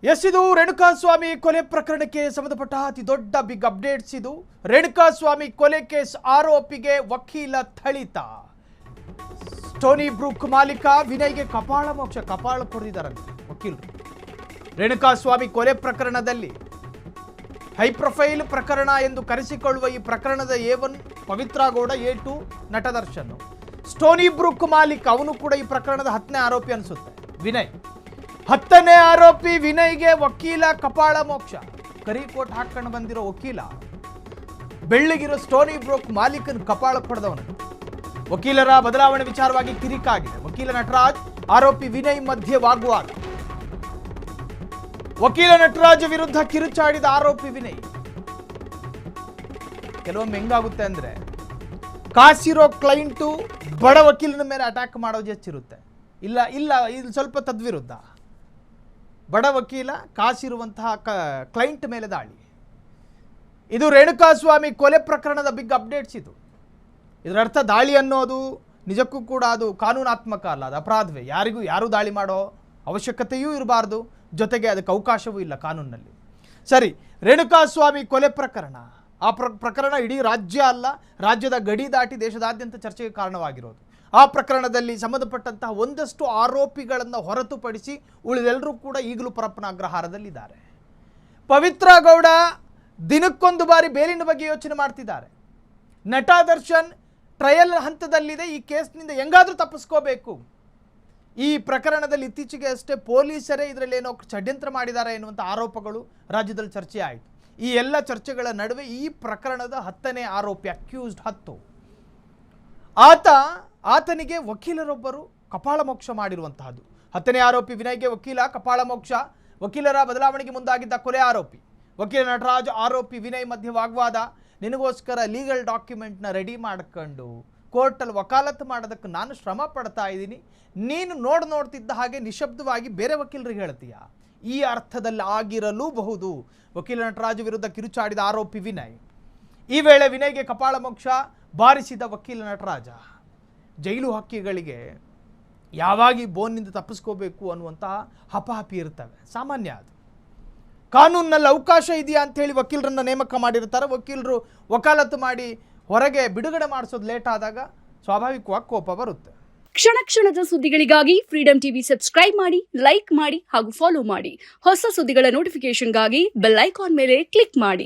ಇದು ರೇಣುಕಾಸ್ವಾಮಿ ಕೊಲೆ ಪ್ರಕರಣಕ್ಕೆ ಸಂಬಂಧಪಟ್ಟ ಅತಿ ದೊಡ್ಡ ಬಿಗ್ ಅಪ್ಡೇಟ್ಸ್ ಇದು. ರೇಣುಕಾಸ್ವಾಮಿ ಕೊಲೆ ಕೇಸ್ ಆರೋಪಿಗೆ ವಕೀಲ ಥಳಿತ. ಸ್ಟೋನಿ ಬ್ರೂಕ್ ಮಾಲೀಕ ವಿನಯ್ಗೆ ಕಪಾಳ ಮೋಕ್ಷ ಕಪಾಳ ಕೊರೆದಿದ್ದಾರಂತೆ ವಕೀಲರು. ರೇಣುಕಾಸ್ವಾಮಿ ಕೊಲೆ ಪ್ರಕರಣದಲ್ಲಿ ಹೈ ಪ್ರೊಫೈಲ್ ಪ್ರಕರಣ ಎಂದು ಕರೆಸಿಕೊಳ್ಳುವ ಈ ಪ್ರಕರಣದ A1 ಪವಿತ್ರ ಗೌಡ, A2 ನಟ ದರ್ಶನ್, ಸ್ಟೋನಿ ಬ್ರೂಕ್ ಮಾಲೀಕ ಅವನು ಕೂಡ ಈ ಪ್ರಕರಣದ 10ನೇ ಆರೋಪಿ ಅನಿಸುತ್ತೆ ವಿನಯ್. 10ನೇ ಆರೋಪಿ ವಿನಯ್ಗೆ ವಕೀಲ ಕಪಾಳ ಮೋಕ್ಷ. ಕರಿಕೋಟ್ ಹಾಕೊಂಡು ಬಂದಿರೋ ವಕೀಲ ಬೆಳ್ಳಿಗಿರೋ ಸ್ಟೋನಿ ಬ್ರೂಕ್ ಮಾಲೀಕನ ಕಪಾಳ ಪಡೆದವನು. ವಕೀಲರ ಬದಲಾವಣೆ ವಿಚಾರವಾಗಿ ಕಿರಿಕಾಗಿದೆ. ವಕೀಲ ನಟರಾಜ್ ಆರೋಪಿ ವಿನಯ್ ಮಧ್ಯೆ ವಾಗ್ವಾದ. ವಕೀಲ ನಟರಾಜ್ ವಿರುದ್ಧ ಕಿರುಚಾಡಿದ ಆರೋಪಿ ವಿನಯ್. ಕೆಲವೊಮ್ಮೆ ಹೆಂಗಾಗುತ್ತೆ ಅಂದ್ರೆ ಕಾಸಿರೋ ಕ್ಲೈಂಟು ಬಡ ವಕೀಲನ ಮೇಲೆ ಅಟ್ಯಾಕ್ ಮಾಡೋದು ಹೆಚ್ಚಿರುತ್ತೆ. ಇದು ಸ್ವಲ್ಪ ತದ್ವಿರುದ್ಧ. ಬಡ ವಕೀಲ ಕಾಸಿರುವಂತಹ ಕ್ಲೈಂಟ್ ಮೇಲೆ ದಾಳಿ. ಇದು ರೇಣುಕಾಸ್ವಾಮಿ ಕೊಲೆ ಪ್ರಕರಣದ ಬಿಗ್ ಅಪ್ಡೇಟ್ಸ್ ಇದು. ಇದರರ್ಥ ದಾಳಿ ಅನ್ನೋದು ನಿಜಕ್ಕೂ ಕೂಡ ಅದು ಕಾನೂನಾತ್ಮಕ ಅಲ್ಲ, ಅದು ಅಪರಾಧವೇ. ಯಾರು ದಾಳಿ ಮಾಡೋ ಅವಶ್ಯಕತೆಯೂ ಇರಬಾರ್ದು, ಜೊತೆಗೆ ಅದಕ್ಕೆ ಅವಕಾಶವೂ ಇಲ್ಲ ಕಾನೂನಿನಲ್ಲಿ. ಸರಿ, ರೇಣುಕಾಸ್ವಾಮಿ ಕೊಲೆ ಪ್ರಕರಣ, ಆ ಪ್ರಕರಣ ಇಡೀ ರಾಜ್ಯ ಅಲ್ಲ, ರಾಜ್ಯದ ಗಡಿ ದಾಟಿ ದೇಶದಾದ್ಯಂತ ಚರ್ಚೆಗೆ ಕಾರಣವಾಗಿರೋದು. ಆ ಪ್ರಕರಣದಲ್ಲಿ ಸಂಬಂಧಪಟ್ಟಂತಹ ಒಂದಷ್ಟು ಆರೋಪಿಗಳನ್ನು ಹೊರತುಪಡಿಸಿ ಉಳಿದೆಲ್ಲರೂ ಕೂಡ ಈಗಲೂ ಪರಪ್ಪನ ಅಗ್ರಹಾರದಲ್ಲಿದ್ದಾರೆ. ಪವಿತ್ರ ಗೌಡ ದಿನಕ್ಕೊಂದು ಬಾರಿ ಬೇಲಿನ ಬಗ್ಗೆ ಯೋಚನೆ ಮಾಡ್ತಿದ್ದಾರೆ. ನಟ ದರ್ಶನ್ ಟ್ರಯಲ್ ಹಂತದಲ್ಲಿದೆ. ಈ ಕೇಸ್ನಿಂದ ಹೆಂಗಾದರೂ ತಪ್ಪಿಸ್ಕೋಬೇಕು. ಈ ಪ್ರಕರಣದಲ್ಲಿ ಇತ್ತೀಚೆಗೆ ಅಷ್ಟೇ ಪೊಲೀಸರೇ ಇದರಲ್ಲಿ ಏನೋ ಷಡ್ಯಂತ್ರ ಮಾಡಿದ್ದಾರೆ ಎನ್ನುವಂಥ ಆರೋಪಗಳು ರಾಜ್ಯದಲ್ಲಿ ಚರ್ಚೆ ಆಯಿತು. ಈ ಎಲ್ಲ ಚರ್ಚೆಗಳ ನಡುವೆ ಈ ಪ್ರಕರಣದ 10ನೇ ಆರೋಪಿ ಅಕ್ಯೂಸ್ಡ್ 10 ಆತನಿಗೆ ವಕೀಲರೊಬ್ಬರು ಕಪಾಳ ಮೋಕ್ಷ ಮಾಡಿರುವಂತಹದ್ದು. 10ನೇ ಆರೋಪಿ ವಿನಯ್ಗೆ ವಕೀಲ ಕಪಾಳ ಮೋಕ್ಷ. ವಕೀಲರ ಬದಲಾವಣೆಗೆ ಮುಂದಾಗಿದ್ದ ಕೊಲೆ ಆರೋಪಿ ವಕೀಲ ನಟರಾಜ್ ಆರೋಪಿ ವಿನಯ್ ಮಧ್ಯೆ ವಾಗ್ವಾದ. ನಿನಗೋಸ್ಕರ ಲೀಗಲ್ ಡಾಕ್ಯುಮೆಂಟ್ನ ರೆಡಿ ಮಾಡ್ಕೊಂಡು ಕೋರ್ಟಲ್ಲಿ ವಕಾಲತ್ತು ಮಾಡೋದಕ್ಕೆ ನಾನು ಶ್ರಮ ಪಡ್ತಾ ಇದ್ದೀನಿ, ನೀನು ನೋಡ್ತಿದ್ದ ಹಾಗೆ ನಿಶಬ್ದವಾಗಿ ಬೇರೆ ವಕೀಲರಿಗೆ ಹೇಳ್ತೀಯ, ಈ ಅರ್ಥದಲ್ಲಿ ಆಗಿರಲೂಬಹುದು. ವಕೀಲ ನಟರಾಜ್ ವಿರುದ್ಧ ಕಿರುಚಾಡಿದ ಆರೋಪಿ ವಿನಯ್. ಈ ವೇಳೆ ವಿನಯ್ಗೆ ಕಪಾಳ ಮೋಕ್ಷ ಬಾರಿಸಿದ ವಕೀಲ ನಟರಾಜ. ಜೈಲು ಹಕ್ಕಿಗಳಿಗೆ ಯಾವಾಗಿ ಬೋನ್ನಿಂದ ತಪ್ಪಿಸ್ಕೋಬೇಕು ಅನ್ನುವಂತಹ ಹಪಾಹಪಿ ಇರ್ತವೆ, ಸಾಮಾನ್ಯ. ಅದು ಕಾನೂನಿನಲ್ಲಿ ಅವಕಾಶ ಇದೆಯಾ ಅಂಥೇಳಿ ವಕೀಲರನ್ನು ನೇಮಕ ಮಾಡಿರ್ತಾರೆ. ವಕೀಲರು ವಕಾಲತ್ತು ಮಾಡಿ ಹೊರಗೆ ಬಿಡುಗಡೆ ಮಾಡಿಸೋದು ಲೇಟ್ ಆದಾಗ ಸ್ವಾಭಾವಿಕವಾಗಿ ಕೋಪ ಬರುತ್ತೆ. ಕ್ಷಣ ಕ್ಷಣದ ಸುದ್ದಿಗಳಿಗಾಗಿ ಫ್ರೀಡಂ ಟಿವಿ ಸಬ್ಸ್ಕ್ರೈಬ್ ಮಾಡಿ, ಲೈಕ್ ಮಾಡಿ ಹಾಗೂ ಫಾಲೋ ಮಾಡಿ. ಹೊಸ ಸುದ್ದಿಗಳ ನೋಟಿಫಿಕೇಶನ್ಗಾಗಿ ಬೆಲ್ ಐಕಾನ್ ಮೇಲೆ ಕ್ಲಿಕ್ ಮಾಡಿ.